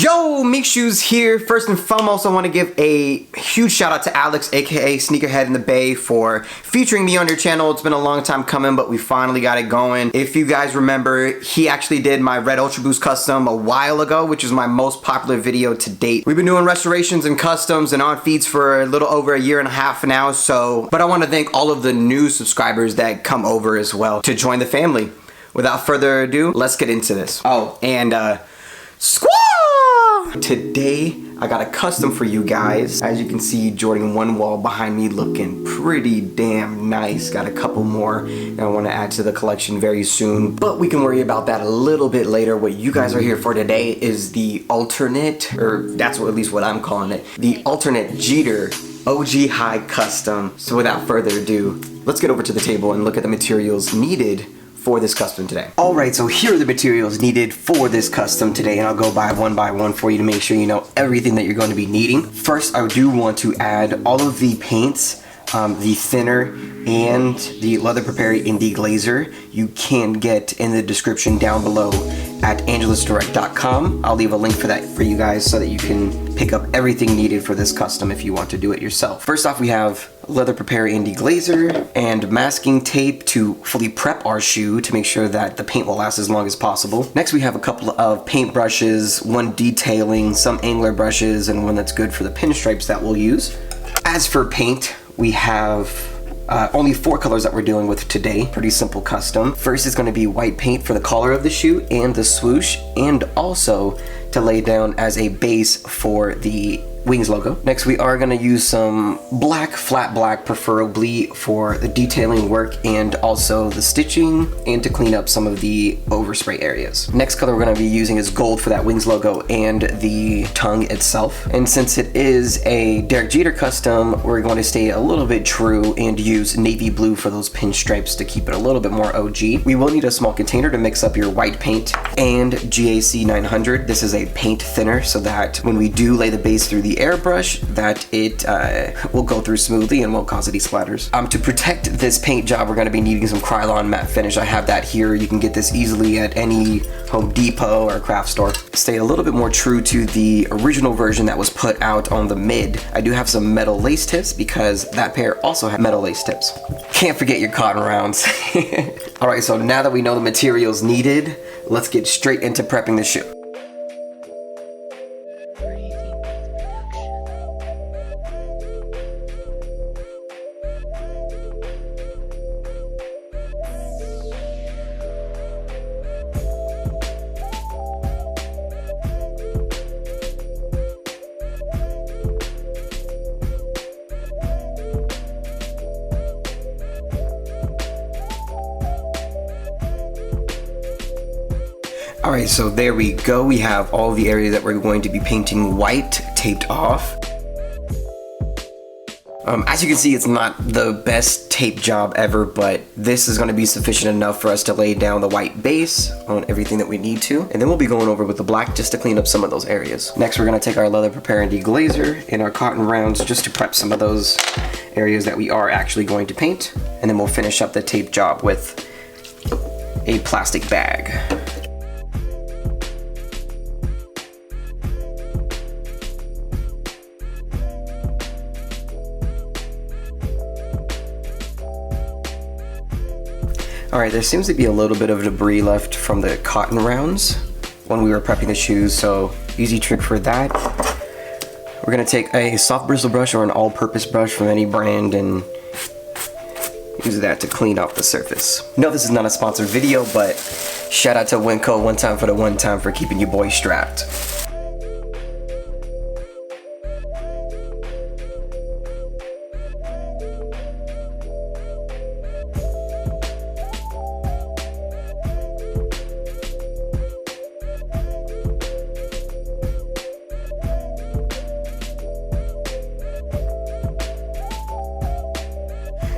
Yo, MeekShoes here. First and foremost, I want to give a huge shout out to Alex, aka Sneakerheadinthebay, for featuring me on your channel. It's been a long time coming, but we finally got it going. If you guys remember, he actually did my Red Ultra Boost custom a while ago, which is my most popular video to date. We've been doing restorations and customs and on feeds for a little over a year and a half now, but I want to thank all of the new subscribers that come over as well to join the family. Without further ado, let's get into this. Oh, and squaw! Today, I got a custom for you guys. As you can see, Jordan 1 wall behind me looking pretty damn nice. Got a couple more that I want to add to the collection very soon, but we can worry about that a little bit later. What you guys are here for today is the alternate, or that's at least what I'm calling it, the alternate Jeter OG High custom. So without further ado, let's get over to the table and look at the materials needed for this custom today. Alright, so here are the materials needed for this custom today, and I'll go by one for you to make sure you know everything that you're going to be needing. First, I do want to add all of the paints, the thinner, and the leather prepare in the glazer. You can get in the description down below at angelusdirect.com. I'll leave a link for that for you guys so that you can pick up everything needed for this custom if you want to do it yourself. First off, we have leather prepare Indy glazer and masking tape to fully prep our shoe to make sure that the paint will last as long as possible. Next, we have a couple of paint brushes, one detailing, some angler brushes, and one that's good for the pinstripes that we'll use. As for paint, we have only 4 colors that we're dealing with today. Pretty simple custom. First is going to be white paint for the collar of the shoe and the swoosh, and also to lay down as a base for the wings logo. Next, we are going to use some black, flat black preferably for the detailing work and also the stitching and to clean up some of the overspray areas. Next color we're going to be using is gold for that wings logo and the tongue itself. And since it is a Derek Jeter custom, we're going to stay a little bit true and use navy blue for those pinstripes to keep it a little bit more OG. We will need a small container to mix up your white paint and GAC 900. This is a paint thinner so that when we do lay the base through the airbrush, that it will go through smoothly and won't cause any splatters. To protect this paint job, we're going to be needing some Krylon matte finish. I have that here. You can get this easily at any Home Depot or craft store. Stay a little bit more true to the original version that was put out on the mid. I do have some metal lace tips because that pair also had metal lace tips. Can't forget your cotton rounds. Alright, so now that we know the materials needed, let's get straight into prepping the shoe. Alright, so there we go. We have all the areas that we're going to be painting white taped off. As you can see, it's not the best tape job ever, but this is going to be sufficient enough for us to lay down the white base on everything that we need to. And then we'll be going over with the black just to clean up some of those areas. Next, we're going to take our leather prepare and deglazer and our cotton rounds just to prep some of those areas that we are actually going to paint. And then we'll finish up the tape job with a plastic bag. Alright, there seems to be a little bit of debris left from the cotton rounds when we were prepping the shoes, so easy trick for that. We're going to take a soft bristle brush or an all-purpose brush from any brand and use that to clean off the surface. No, this is not a sponsored video, but shout out to Winco one time for the one time for keeping you boys strapped.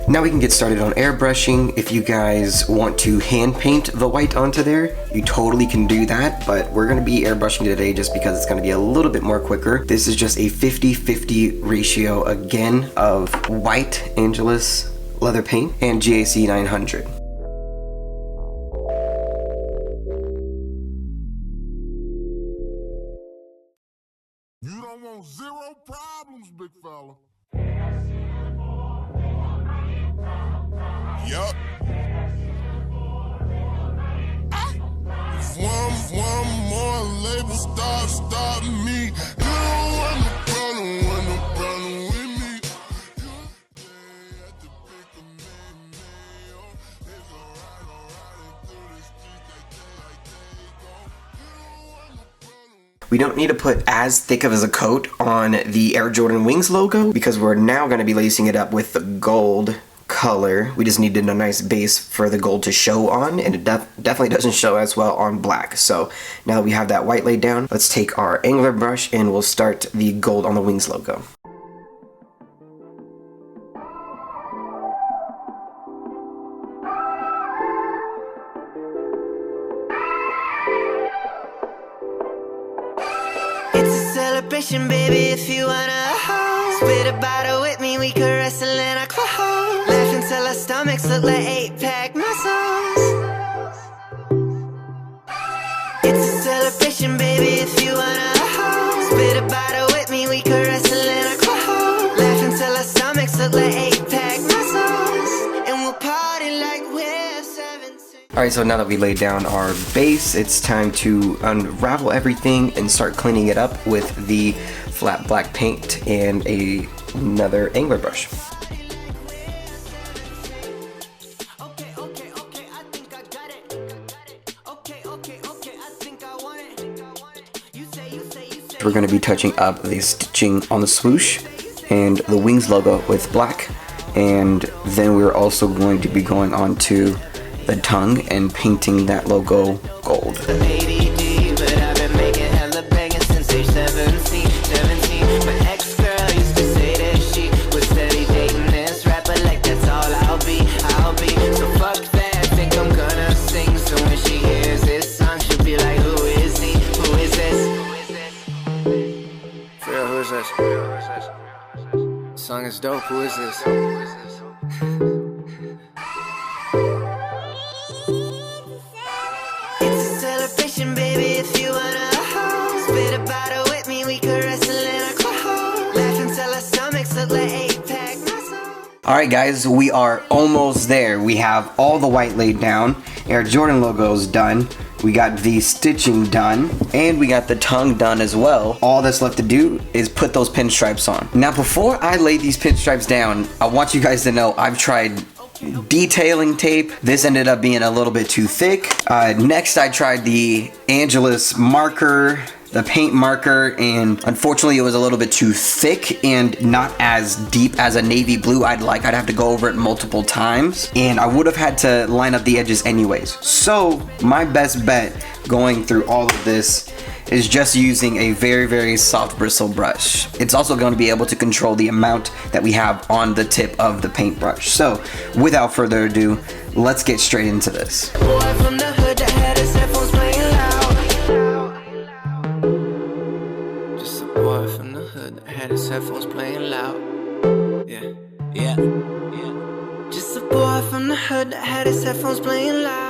Now we can get started on airbrushing. If you guys want to hand paint the white onto there, you totally can do that, but we're going to be airbrushing today just because it's going to be a little bit more quicker. This is just a 50-50 ratio again of white Angelus leather paint and GAC 900. You don't want zero problems, big fella. Yup. If one more label stop me, you don't want no problem with me. We don't need to put as thick of a coat on the Air Jordan Wings logo because we're now going to be lacing it up with the gold color. We just needed a nice base for the gold to show on, and it definitely doesn't show as well on black. So now that we have that white laid down, let's take our angular brush and we'll start the gold on the Wings logo. It's a celebration, baby, if you wanna hold. Spit a bottle with me, we could wrestle in our clothes. Laugh until our stomachs look like 8-pack muscles. It's a celebration, baby, if you wanna hold. Spit a bottle with me, we could wrestle in our clothes. Laugh until our stomachs look like 8-pack muscles. And we'll party like we're 17. Alright, so now that we laid down our base, it's time to unravel everything and start cleaning it up with the flat black paint and another angular brush. We're going to be touching up the stitching on the swoosh and the Wings logo with black, and then we're also going to be going on to the tongue and painting that logo gold. Song is dope. Who is this? It's a celebration, baby. If you wanna hold, spit a bottle with me, we could wrestle in our clothes. Laugh until our stomachs look like 8-pack muscles. Alright guys, we are almost there. We have all the white laid down, Air Jordan logos done, we got the stitching done, and we got the tongue done as well. All that's left to do is put those pinstripes on. Now before I lay these pinstripes down, I want you guys to know I've tried detailing tape. This ended up being a little bit too thick. Next I tried the Angelus marker, the paint marker, and unfortunately it was a little bit too thick and not as deep as a navy blue I'd like. I'd have to go over it multiple times, and I would have had to line up the edges anyways. So my best bet going through all of this is just using a very soft bristle brush. It's also going to be able to control the amount that we have on the tip of the paintbrush. So without further ado, let's get straight into this. Boy from the hood that had his headphones playing loud. Yeah. Just a boy from the hood that had his headphones playing loud.